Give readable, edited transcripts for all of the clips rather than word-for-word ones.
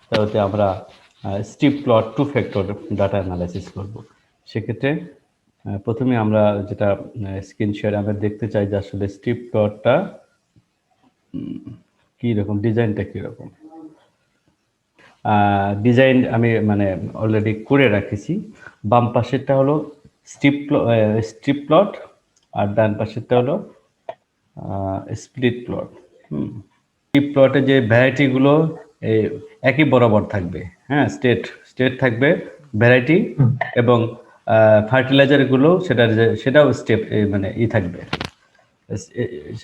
তাহলে আমরা strip plot two factor data analysis করব। সেক্ষেত্রে প্রথমে আমরা যেটা স্ক্রিন শেয়ারে আমরা দেখতে চাই যে আসলে স্ট্রিপ প্লটটা কীরকম, ডিজাইনটা কীরকম। ডিজাইন আমি মানে অলরেডি করে রাখেছি। বাম পাশেরটা হলো স্ট্রিপ প্লট আর ডান পাশেরটা হলো স্প্লিট প্লট। স্ট্রিপ প্লটে যে ভ্যারাইটিগুলো একই বরাবর থাকবে, হ্যাঁ, স্টেট থাকবে ভ্যারাইটি, এবং ফার্টিলাইজারগুলো সেটাও স্টেপ মানে থাকবে,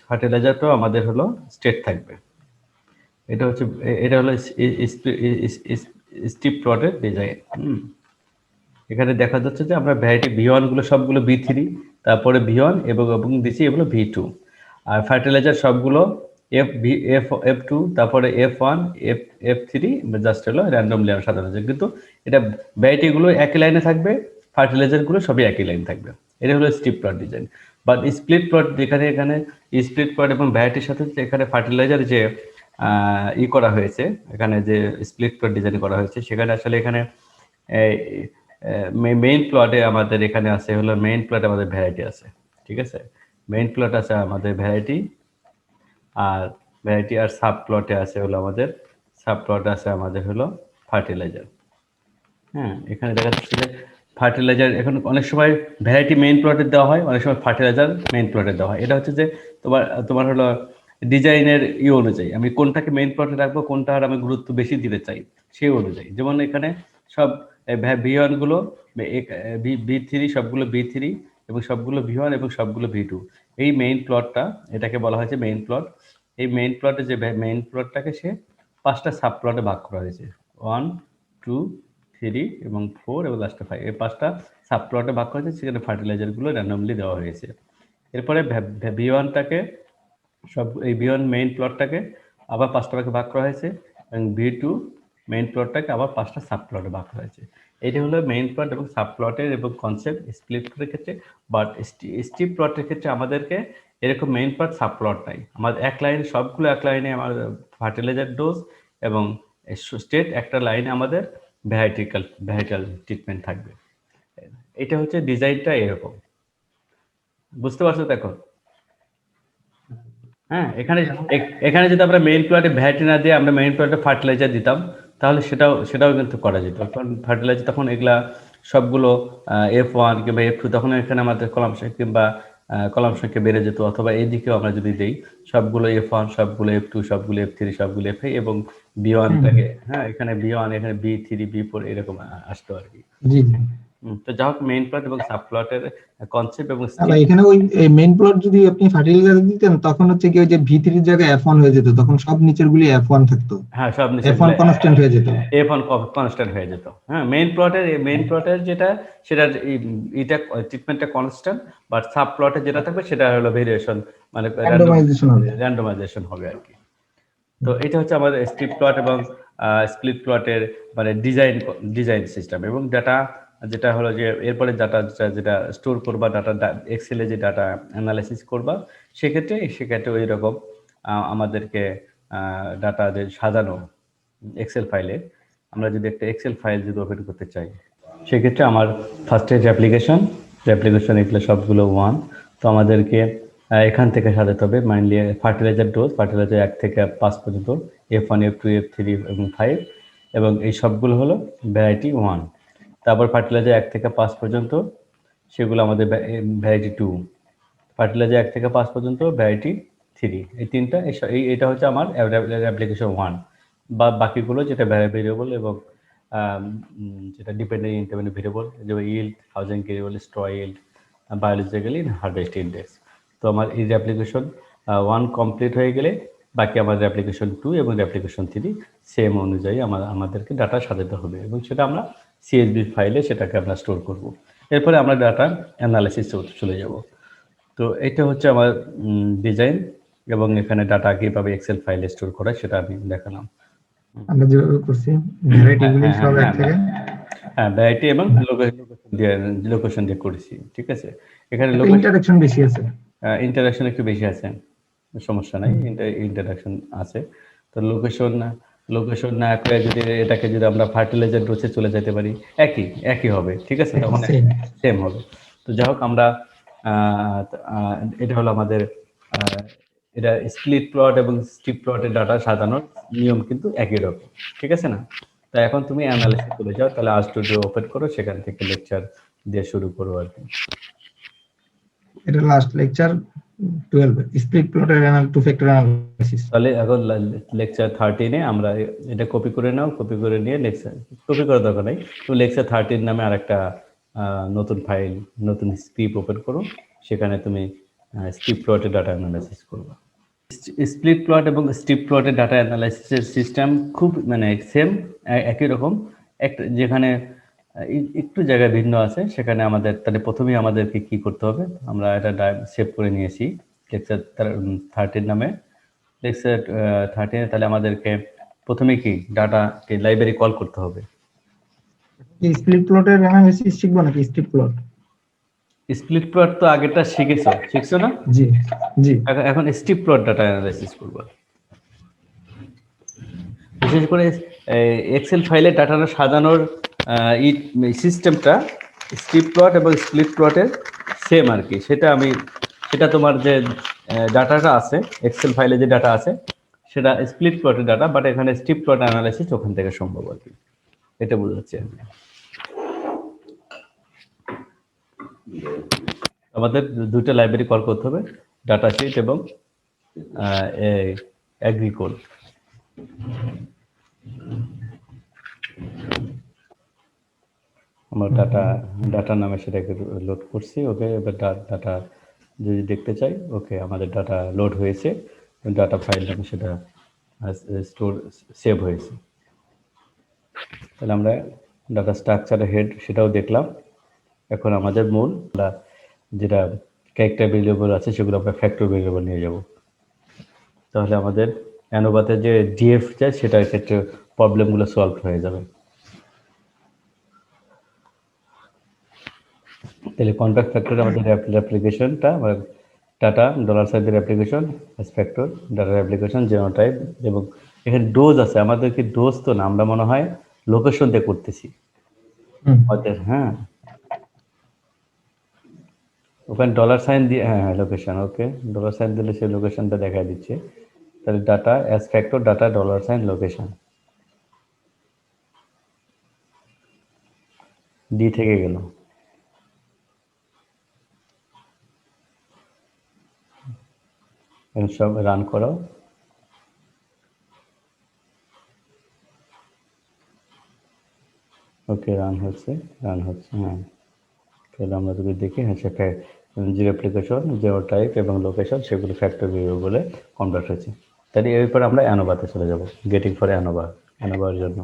ফার্টিলাইজারটাও আমাদের হলো স্টেট থাকবে। এটা হলো স্ট্রিপ প্লটের ডিজাইন। এখানে দেখা যাচ্ছে যে আমরা ভ্যারাইটি V1 গুলো সবগুলো V3, তারপরে V1 এবং দিচ্ছি এগুলো V2, আর ফার্টিলাইজার সবগুলো F2, তারপরে F1 F3, জাস্ট হলো র্যান্ডমলি আমরা সাধারণত, কিন্তু এটা ভ্যারাইটিগুলো একই লাইনে থাকবে, ফার্টিলাইজারগুলো সবই একই লাইন থাকবে। এটা হলো strip plot design. But split plot যেখানে এখানে স্প্লিট প্লট এবং ভ্যারাইটির সাথে এখানে ফার্টিলাইজার যে করা হয়েছে, এখানে যে স্প্লিট প্লট ডিজাইন করা হয়েছে, সেখানে আসলে এখানে মেইন প্লটে আমাদের এখানে আছে হলো মেইন প্লটে আমাদের ভ্যারাইটি আছে, ঠিক আছে। মেইন প্লট আছে আমাদের ভ্যারাইটি, আর সাব প্লটে আছে হলো আমাদের হলো ফার্টিলাইজার। হ্যাঁ, এখানে দেখা যাচ্ছে যে ফার্টিলাইজার এখন অনেক সময় ভ্যারাইটি মেইন প্লটে দেওয়া হয়, অনেক সময় ফার্টিলাইজার মেইন প্লটে দেওয়া হয়। এটা হচ্ছে যে তোমার হলো ডিজাইনের অনুযায়ী আমি কোনটাকে মেইন প্লটে রাখবো, কোনটার আমি গুরুত্ব বেশি দিতে চাই সেই অনুযায়ী। যেমন এখানে সব V1 গুলো V3, সবগুলো V3 এবং সবগুলো V1 এবং সবগুলো V2। এই মেইন প্লটটা, এটাকে বলা হয়েছে মেইন প্লট। এই মেইন প্লটে যে মেইন প্লটটাকে সে 5টা সাব প্লটে ভাগ করা হয়েছে, 1, 2, 3 এবং 4 এবং লাস্টে 5। এই 5টা সাব প্লটে ভাগ করা হয়েছে, সেখানে ফার্টিলাইজারগুলো র্যান্ডমলি দেওয়া হয়েছে। এরপরে V1টাকে এই V1 মেইন প্লটটাকে আবার 5টা ভাগে ভাগ করা হয়েছে, এবং V2 মেইন প্লটটাকে আবার 5টা সাব প্লটে ভাগ করা হয়েছে। এটা হলো মেইন প্লট এবং সাব প্লটের এবং কনসেপ্ট স্প্লিট প্লটের ক্ষেত্রে। বাট স্ট্রিপ প্লটের ক্ষেত্রে আমাদেরকে এরকম মেইন প্লট সাব প্লট নাই, আমাদের এক লাইনে সবগুলো এক লাইনে আমাদের ফার্টিলাইজার ডোজ, এবং স্টেট একটা লাইনে আমাদের ভ্যারাইটাল ট্রিটমেন্ট থাকবে। এটা হচ্ছে ডিজাইনটা এরকম, বুঝতে পারছো? দেখো, হ্যাঁ, এখানে যদি আমরা মেইন প্লটে ভ্যারাইটি না দিয়ে আমরা মেইন প্লটে ফার্টিলাইজার দিতাম, তাহলে সেটাও কিন্তু করা যেত। কারণ ফার্টিলাইজার তখন এগুলা সবগুলো F1 কিংবা F2, তখন এখানে আমাদের কলাম সংখ্যা বেড়ে যেত, অথবা এইদিকেও আমরা যদি দেই সবগুলো F1, সবগুলো F2, সবগুলো F3, সবগুলো F5 এবং B1টাকে, হ্যাঁ, এখানে B1, এখানে B3, B4 এরকম আসতো আর কি। তো যা হোক, মেইন প্লট এবং সাব প্লটের কনসেপ্ট এবং এখানে ওই মেইন প্লট যদি আপনি ফার্টিলাইজার দিতেন, তখন হচ্ছে কি ওই যে V3 এর জায়গায় F1 হয়ে যেত, তখন সব নিচের গুলি F1 থাকতো। হ্যাঁ, সব নিচে F1 কনস্ট্যান্ট হয়ে যেত। F1 কনস্ট্যান্ট হয়ে যেত। হ্যাঁ, মেইন প্লটের সেটার এটা ট্রিটমেন্টটা কনস্ট্যান্ট, বাট সাব প্লটে যেটা থাকবে সেটা হলো ভেরিয়েশন, মানে র্যান্ডমাইজেশন হবে আর কি। তো এটা হচ্ছে আমাদের স্ট্রিপ প্লট এবং স্প্লিট প্লটের মানে ডিজাইন সিস্টেম। এবং ডাটা যেটা হলো যে এরপরে যেটা স্টোর করবা, ডাটা এক্সেলে যে ডাটা অ্যানালাইসিস করবা, সেক্ষেত্রে ওই রকম আমাদেরকে ডাটা যে সাজানো এক্সেল ফাইলে, আমরা যদি একটা এক্সেল ফাইল যদি ওপেন করতে চাই, সেক্ষেত্রে আমার ফার্স্টে অ্যাপ্লিকেশন এগুলো সবগুলো 1। তো আমাদেরকে এখান থেকে সাজাতে হবে মাইনলি ফার্টিলাইজার ডোজ, ফার্টিলাইজার 1 থেকে 5 পর্যন্ত, F1, F2, F3 এবং 5, এবং এই সবগুলো হলো ভ্যারাইটি 1। তারপর ফার্টিলাইজার 1 থেকে 5 পর্যন্ত, সেগুলো আমাদের ভ্যারাইটি 2। ফার্টিলাইজার 1 থেকে 5 পর্যন্ত ভ্যারাইটি 3। এই তিনটা, এটা হচ্ছে আমার অ্যাপ্লিকেশন 1। বা বাকিগুলো যেটা ভেরিয়েবল এবং যেটা ডিপেন্ডেন্ট ইন্ডিপেন্ডেন্ট ভেরিয়েবল, যেমন yield, housing variable, straw yield, biologically harvest index. তো আমার এই অ্যাপ্লিকেশন 1 কমপ্লিট হয়ে গেলে বাকি আমাদের অ্যাপ্লিকেশন 2 এবং অ্যাপ্লিকেশন 3 সেম অনুযায়ী আমাদেরকে ডাটা সাজাতে হবে, এবং সেটা আমরা CSV ফাইলে সেটাকে আমরা স্টোর করব। এরপরে আমরা ডাটা অ্যানালাইসিস চলে যাব। তো এটা হচ্ছে আমার ডিজাইন, এবং এখানে ডাটা কিভাবে এক্সেল ফাইলে স্টোর করা সেটা আমি দেখালাম। আমরা যেভাবে করছি ভ্যারাইটিগুলি সব এক থেকে, হ্যাঁ, ভ্যারাইটি এবং লোকেশন দিয়ে করেছি, ঠিক আছে। এখানে ইন্টারঅ্যাকশন বেশি আছে, ইন্টারাকশন একটু বেশি আছে, সমস্যা নাই, ইন্টারাকশন আছে। তো লোকেশন লোকেশন না করে যদি এটাকে যদি আমরা ফার্টিলাইজার ডোজে চলে যেতে পারি, একই হবে, ঠিক আছে, তখন সেম হবে। তো যাই হোক, আমরা এটা হলো আমাদের এটা স্প্লিট প্লট এবং স্ট্রিপ প্লটের ডাটা সাজানোর নিয়ম কিন্তু একই রকম, ঠিক আছে না? তা এখন তুমি অ্যানালাইসিস চলে যাও, তাহলে RStudio ওপেন করো, সেখান থেকে লেকচার দিয়ে শুরু করো আর কি। এটা লাস্ট লেকচার 12 স্প্লিট প্লটের টু ফ্যাক্টর অ্যানালাইসিস। তাহলে এখন লেকচার 13-এ আমরা এটা কপি করে নাও, কপি করে নিয়ে লেকচার কপি করার দরকার নেই, তুমি লেকচার 13 নামে আরেকটা নতুন ফাইল, নতুন স্ক্রিপ্ট ওপেন করো, সেখানে তুমি স্ট্রিপ প্লটের ডাটা অ্যানালাইসিস করবে। স্প্লিট প্লট এবং স্ট্রিপ প্লটের ডাটা অ্যানালাইসিসের সিস্টেম খুব মানে সেম, একই রকম। একটা যেখানে একটু জায়গায় ভিন্ন আছে, সেখানে আমাদের তাহলে প্রথমেই আমাদেরকে কি করতে হবে, আমরা এটা সেভ করে নিয়েছি লেকচার 13 নামে। লেকচার 13 তাহলে আমাদেরকে প্রথমে কি ডাটাকে লাইব্রেরি কল করতে হবে। স্প্লিট প্লটের অ্যানালাইসিস শিখবো নাকি স্ট্রিপ প্লট? স্প্লিট প্লট তো আগেরটা শিখছো না? জি জি। এখন স্ট্রিপ প্লট ডাটা অ্যানালাইসিস করব। বিশেষ করে এক্সেল ফাইলে ডাটা সাজানোর সিস্টেমটা স্ট্রিপ প্লট এবং স্প্লিট প্লটের সেম আর কি। সেটা তোমার যে ডাটাটা আছে এক্সেল ফাইলে যে ডাটা আছে সেটা স্প্লিট প্লটের ডাটা, বাট এখানে স্ট্রিপ প্লট অ্যানালাইসিস ওখান থেকে সম্ভব আর কি, এটা বোঝাচ্ছি আমি। আমাদের দুটো লাইব্রেরি কল করতে হবে, ডাটা শিট এবং অ্যাগ্রিকোড। আমার ডাটা নামে সেটাকে লোড করছি, ওকে। এবার ডাটা যদি দেখতে চাই, ওকে, আমাদের ডাটা লোড হয়েছে, ডাটা ফাইল নামে সেটা সেভ হয়েছে। তাহলে আমরা ডাটা স্ট্রাকচারের হেড সেটাও দেখলাম। এখন আমাদের মূল যেটা ক্যারেক্টার ভেরিয়েবল আছে সেগুলো আমরা ফ্যাক্টর ভেরিয়েবল নিয়ে যাব। তাহলে আমাদের অ্যানোভাতে যে ডিএফ যায় সেটার ক্ষেত্রে প্রবলেমগুলো সলভ হয়ে যাবে। তাহলে কন্ট্রাক্ট ফ্যাক্টর আমাদের অ্যাপ্লিকেশনটা ডাটা $সাইজের অ্যাপ্লিকেশন ফ্যাক্টর ডাটার অ্যাপ্লিকেশন জেনোটাইপ, এবং এখানে ডোজ আছে। আমাদেরকে ডোজ তো না, আমরা মনে হয় লোকেশন দিয়ে করতেছি আমাদের। হ্যাঁ, ওখানে $সাইন দিয়ে, হ্যাঁ লোকেশন, ওকে, $সাইন দিলে সেই লোকেশনটা দেখা দিচ্ছে। তাহলে ডাটা অ্যাজ ফ্যাক্টর ডাটা $সাইন লোকেশন ডি থেকে গেল। এখন সব রান করো। ওকে, রান হচ্ছে। হ্যাঁ, তাহলে আমরা যদি দেখি, হ্যাঁ সেটা জিরো অ্যাপ্লিকেশন জিরো টাইপ এবং লোকেশন সেগুলো ফ্যাক্টর ভেরিয়েবলে কনভার্ট হয়েছে। তাহলে এরপর আমরা অ্যানোভাতে চলে যাব, গেটিং ফর অ্যানোভার জন্য।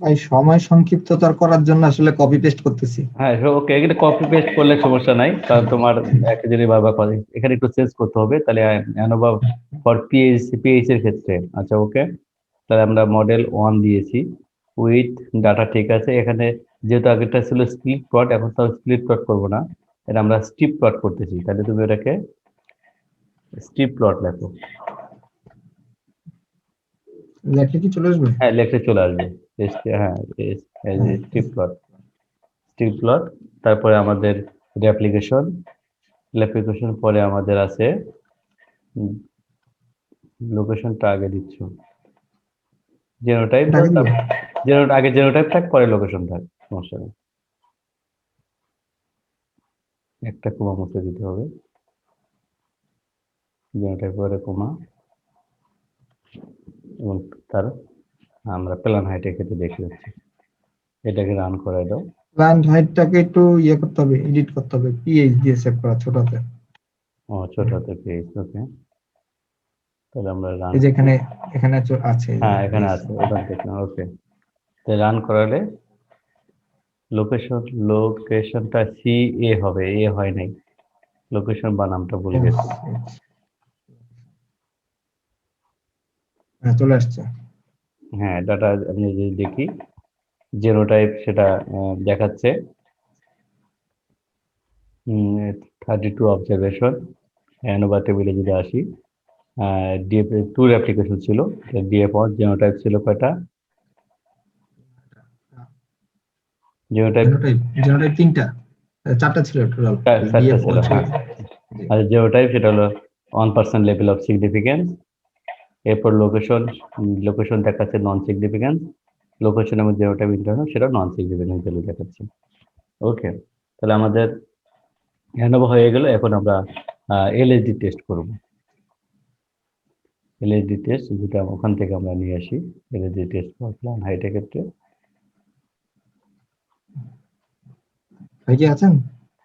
ভাই সময় সংক্ষিপ্ততার করার জন্য আসলে কপি পেস্ট করতেছি। হ্যাঁ ওকে, এখানে কপি পেস্ট করলে সমস্যা নাই, কারণ তোমার একটা যদি বারবার এখানে একটু চেঞ্জ করতে হবে। তাহলে অ্যানোভা ফর পিএইচ এর ক্ষেত্রে, আচ্ছা ওকে, তাহলে আমরা মডেল 1 দিয়েছি উইথ ডাটা, ঠিক আছে। এখানে যেহেতু আগেরটা ছিল স্প্লিট প্লট, এখন তো স্প্লিট প্লট করবো না, এটা আমরা স্ট্রিপ প্লট করতেছি। তাহলে তুমি এটাকে স্ট্রিপ প্লট লেখো। লেখলে কি চলে আসবে? হ্যাঁ, লেখলে চলে আসবে। হ্যাঁ, স্ট্রিপ প্লট। তারপরে আমাদের অ্যাপ্লিকেশন পরে আমাদের আছে লোকেশনটা আগে দিচ্ছ, জেনোটাইপ দাও, আগে জেনোটাইপ থাক, পরে লোকেশন থাক, সমস্যা নেই। একটা কমা মুছে দিতে হবে, জেনোটাইপ পরে কমা, এবং তার আমরা প্ল্যান হাইটের ক্ষেত্রে দেখে যাচ্ছি। এটাকে রান করে দাও। প্ল্যান হাইটটাকে একটু করতে হবে, এডিট করতে হবে, পিএইচ দিয়ে সেভ করা ছোটতে। ছোট হাতে পেজ, ওকে। তাহলে আমরা রান, এই যে এখানে আছে। হ্যাঁ এখানে আছে, ওখান থেকে, ওকে। তাহলে রান করালে লোকেশনটা CA হবে, এ হয় নাই, লোকেশন বানামটা ভুলে গেছি। হ্যাঁ চলে আসছে। হ্যাঁ ডাটা আমি যদি দেখি জেনোটাইপ সেটা দেখাচ্ছে 32 অবজারভেশন। অ্যানোভা টেবিলে যদি আসি ডিএফ ট্যুর অ্যাপ্লিকেশন ছিল, ডিএফ ওয়ান জেনোটাইপ ছিল কয়টা? জেনোটাইপ জেনোটাইপ তিনটা, চারটা ছিল টোটাল। চারটা ছিল, হ্যাঁ। আর জেনোটাইপ সেটা হলো 1% লেভেল অফ সিগনিফিকেন্স। এরপর লোকেশন, লোকেশন দেখাচ্ছে নন সিগনিফিকেন্স। লোকেশন এবং জেনোটাইপ ইন্টারনাল সেটা নন সিগনিফিকেন্স ভ্যালু দেখাচ্ছে। ওকে, তাহলে আমাদের অ্যানোভা হয়ে গেল। এখন আমরা এলএসডি টেস্ট করব। এলএসডি টেস্ট যেটা ওখান থেকে আমরা নিয়ে আসি, এলএসডি টেস্ট ফর প্ল্যান হাইটের ক্ষেত্রে। ভাই কি আছেন?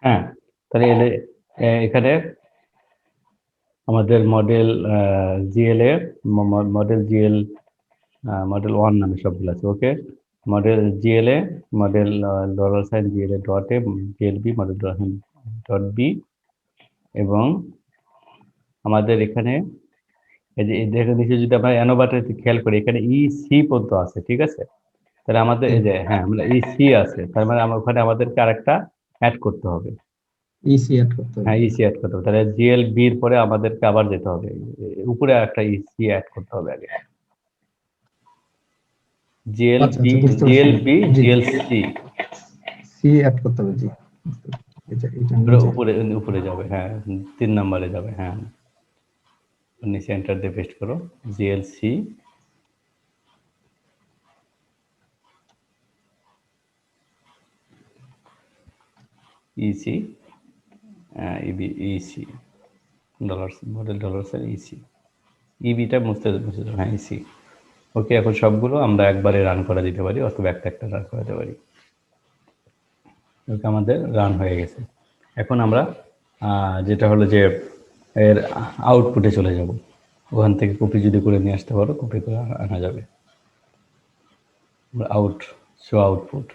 হ্যাঁ, তাহলে এখানে আমাদের model GL A model GL model one নামে সবগুলো আছে। Okay, model GL A model dollar sign GL A dot A GL B model dot B, এবং আমাদের এখানে এই যে দেখে নিচে যদি আমরা অ্যানোভাটা খেয়াল করি এখানে ই সি পর্যন্ত আছে, ঠিক আছে? তাহলে আমাদের এই যে হ্যাঁ আমরা ই সি আছে, তার মানে ওখানে আমাদেরকে আরেকটা অ্যাড করতে হবে। ইসি অ্যাড করতে হবে। হ্যাঁ ইসি অ্যাড করতে হবে। তাহলে জিএল বির পরে আমাদেরকে আবার যেতে হবে, উপরে একটা ইসি অ্যাড করতে হবে আগে। জিএল আচ্ছা বি, আচ্ছা, বুঝতে জিএল পারছি। বি, জি, জিএল সি সি অ্যাড করতে হবে। জি, এটা নিচে। উপরে উপরে যাবে, হ্যাঁ 3 নম্বরে যাবে। হ্যাঁ নিচে এন্টার দিয়ে পেস্ট করো GL C EC EB EC dollar model dollar sign EC ইবিটা মুছতে মুছে দাও, হ্যাঁ ইসি। ওকে, এখন সবগুলো আমরা একবারে রান করে দিতে পারি অথবা একটা একটা রান করাতে পারি। ওকে, আমাদের রান হয়ে গেছে। এখন আমরা যেটা হলো যে এর আউটপুটে চলে যাব। ওখান থেকে কপি যদি করে নিয়ে আসতে পারো কপি করে আনা যাবে। Out, show output.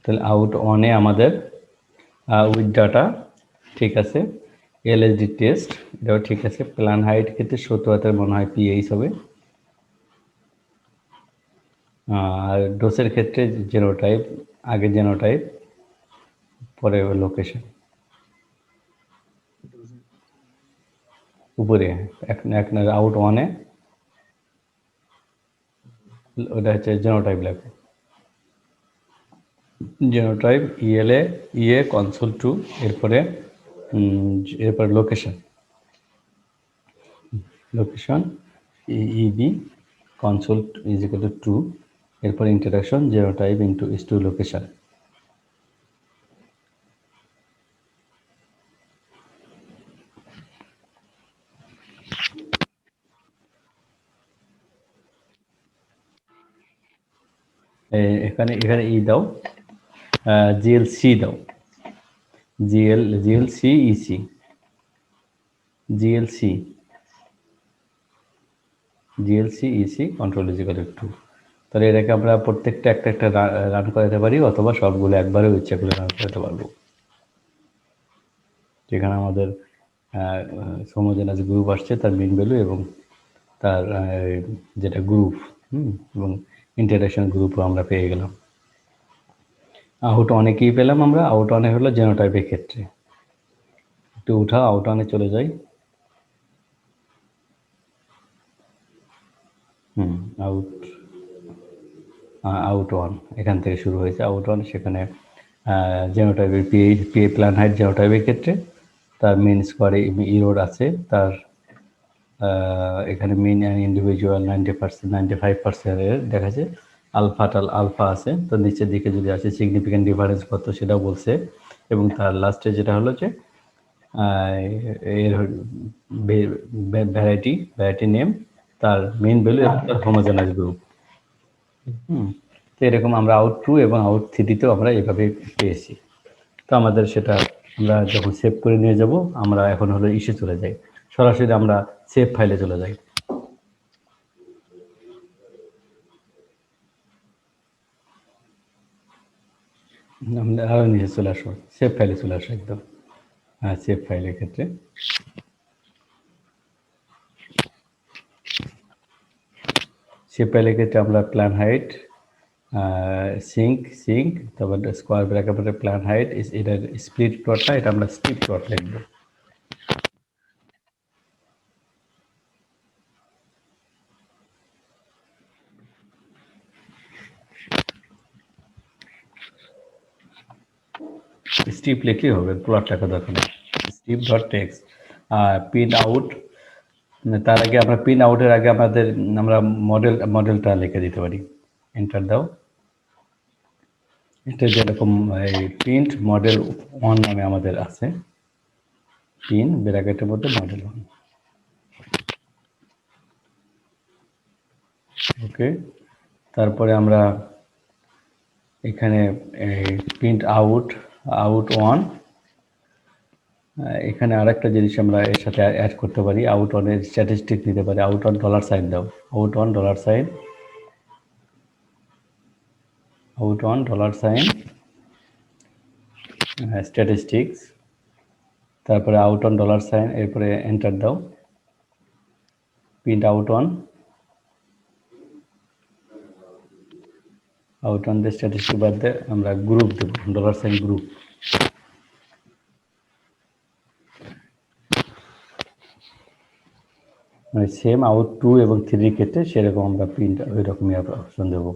তাহলে আউট অনে আমাদের উইথ ডাটা ঠিক আছে, এলএসডি টেস্ট এটাও ঠিক আছে। প্ল্যান হাইট ক্ষেত্রে 70 মনে হয় পিএইচ হবে। আর ডোসের ক্ষেত্রে জেনোটাইপ, আগে জেনোটাইপ পরে লোকেশন। উপরে এক এক আউট ওয়ানে ওটা হচ্ছে জেনোটাইপ লাগবে। Genotype ELA EA console two, এরপরে এরপরে location, location EB console is equal to 2, এরপর interaction genotype into is to location. এখানে এখানে ই দাও, জিএলসি দাও, GLC EC GLC GLC EC control is equal to 2। তাহলে এটাকে আমরা প্রত্যেকটা একটা একটা রান করাতে পারি অথবা সবগুলো একবারে ইচ্ছা করে রান করাতে পারবো। যেখানে আমাদের হোমোজেনাস গ্রুপ আসছে তার মিন ভ্যালু এবং তার যেটা গ্রুপ এবং ইন্টারেকশন গ্রুপও আমরা পেয়ে গেলাম। আউট অনেকেই পেলাম আমরা। আউট অনে হলো জেনোটাইপের ক্ষেত্রে। একটু উঠাও, আউট অনে চলে যাই। আউট আউট ওয়ান এখান থেকে শুরু হয়েছে। আউট ওয়ান সেখানে জেনোটাইপের পি প্ল্যান হাইট জেনোটাইপের ক্ষেত্রে তার মেন স্কোয়ারে ইরোড আছে। তার এখানে মেন ইন্ডিভিজুয়াল 90%, 95% দেখাচ্ছে। আলফা আছে, তো নিচের দিকে যদি আসে সিগনিফিকেন্ট ডিফারেন্স কত সেটাও বলছে, এবং তার লাস্টে যেটা হলো যে এর ভ্যারাইটি নেম, তার মেইন ভ্যালু এবং তার হোমোজেনাস গ্রুপ। তো এরকম আমরা আউট 2 এবং আউট 3-তেও আমরা এভাবে পেয়েছি। তো আমাদের সেটা আমরা যখন সেভ করে নিয়ে যাব, আমরা এখন হলো ইসে চলে যাই, সরাসরি আমরা সেভ ফাইলে চলে যাই। আমরা আরও নিচে চলে আসো, সেভ ফাইলে চলে আসো একদম। সেভ ফাইলের ক্ষেত্রে আমরা প্ল্যান হাইট সিঙ্ক তারপর স্কোয়ার ব্র্যাকেটের প্ল্যান হাইট এটার স্প্লিট প্লটটা এটা আমরা স্ট্রিপ প্লট লিখব। স্ট্রিপ লিখলেই হবে, প্লট লেখা দরকার নেই। Strip dot text pin out, তার আগে আমরা পিন আউটের আগে আমরা মডেলটা লিখে দিতে পারি। এন্টার দাও। এটা যেরকম এই প্রিন্ট মডেল 1 নামে আমাদের আছে, পিন ব্র্যাকেটের মধ্যে মডেল 1। ওকে, তারপরে আমরা এখানে প্রিন্ট আউট 1, এখানে আরেকটা জিনিস আমরা এর সাথে অ্যাড করতে পারি, আউট অনের স্ট্যাটিস্টিক নিতে পারি। আউট অন ডলার সাইন দাও, out on dollar sign statistics, তারপরে আউট অন ডলার সাইন, এরপরে এন্টার দাও। Print out on the statistic বাদ দিয়ে আমরা গ্রুপ দেব, ডলার সাইন গ্রুপ। মানে সেম আউট 2 এবং 3 ক্ষেত্রে সেরকম আমরা প্রিন্ট ওই রকমই অপশন দেব।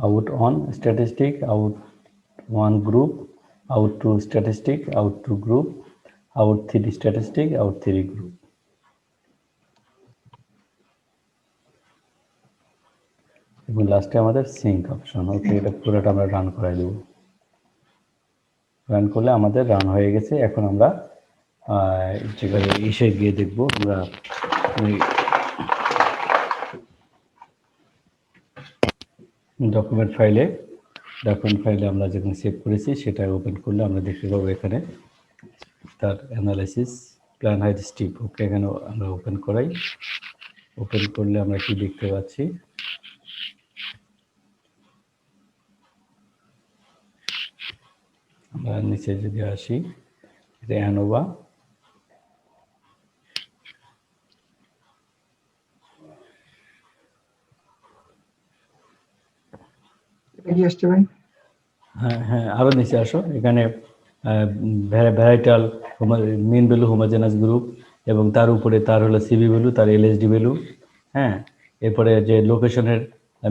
out on statistic, out 1 group, out 2 statistic, out 2 group, out 3 statistic, out 3 group। এবং লাস্টে আমাদের সিঙ্ক অপশন। ওকে, এটা পুরোটা আমরা রান করাই দেব। রান করলে আমাদের রান হয়ে গেছে। এখন আমরা যেখানে এসে গিয়ে দেখব আমরা ডকুমেন্ট ফাইলে আমরা যেখানে সেভ করেছি সেটা ওপেন করলে আমরা দেখতে পাবো এখানে তার অ্যানালাইসিস প্ল্যান হাইট স্ট্রিপ। ওকে, এখানে আমরা ওপেন করাই। ওপেন করলে আমরা কি দেখতে পাচ্ছি, আমরা নিচে যদি আসি, এটা অ্যানোভা, হ্যাঁ আরো নিচে আসো। এখানে ভ্যারাইটাল মিন ভ্যালু হোমোজেনাস গ্রুপ এবং তার উপরে তার হলো সিবি ভ্যালু, তার এলএসডি ভ্যালু। হ্যাঁ, এরপরে যে লোকেশনের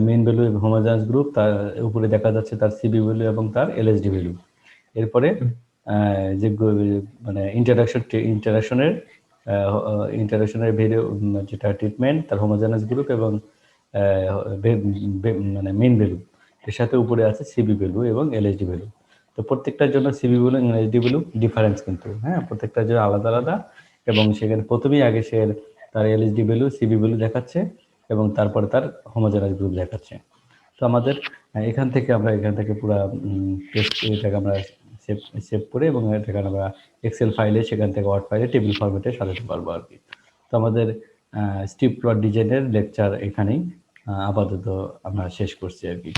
মিন ভ্যালু এবং হোমোজেনাস গ্রুপ, তার উপরে দেখা যাচ্ছে তার সিবি ভ্যালু এবং তার এলএসডি ভ্যালু। এরপরে যে মানে ইন্টারাকশনের ভ্যালু যেটা ট্রিটমেন্ট, তার হোমোজেনাস গ্রুপ এবং মানে মিন ভ্যালু, এর সাথে উপরে আছে সিবি ভ্যালু এবং এলএসডি ভ্যালু। তো প্রত্যেকটার জন্য সিবি ভ্যালু এবং এলএসডি ভ্যালু ডিফারেন্স কিন্তু, হ্যাঁ, প্রত্যেকটার জন্য আলাদা আলাদা। এবং সেখানে প্রথমেই আগে সে তার এলএসডি ভ্যালু সিবি ভ্যালু দেখাচ্ছে এবং তারপরে তার হোমোজেনাস গ্রুপ দেখাচ্ছে। তো আমাদের এখান থেকে পুরো এটাকে আমরা সেভ করে এবং এটাকে আমরা এক্সেল ফাইলে, সেখান থেকে ওয়ার্ড ফাইলে টেবিল ফরম্যাটে সাজাতে পারবো আর কি। তো আমাদের স্ট্রিপ প্লট ডিজাইনের লেকচার এখানেই আপাতত আমরা শেষ করছি আর কি।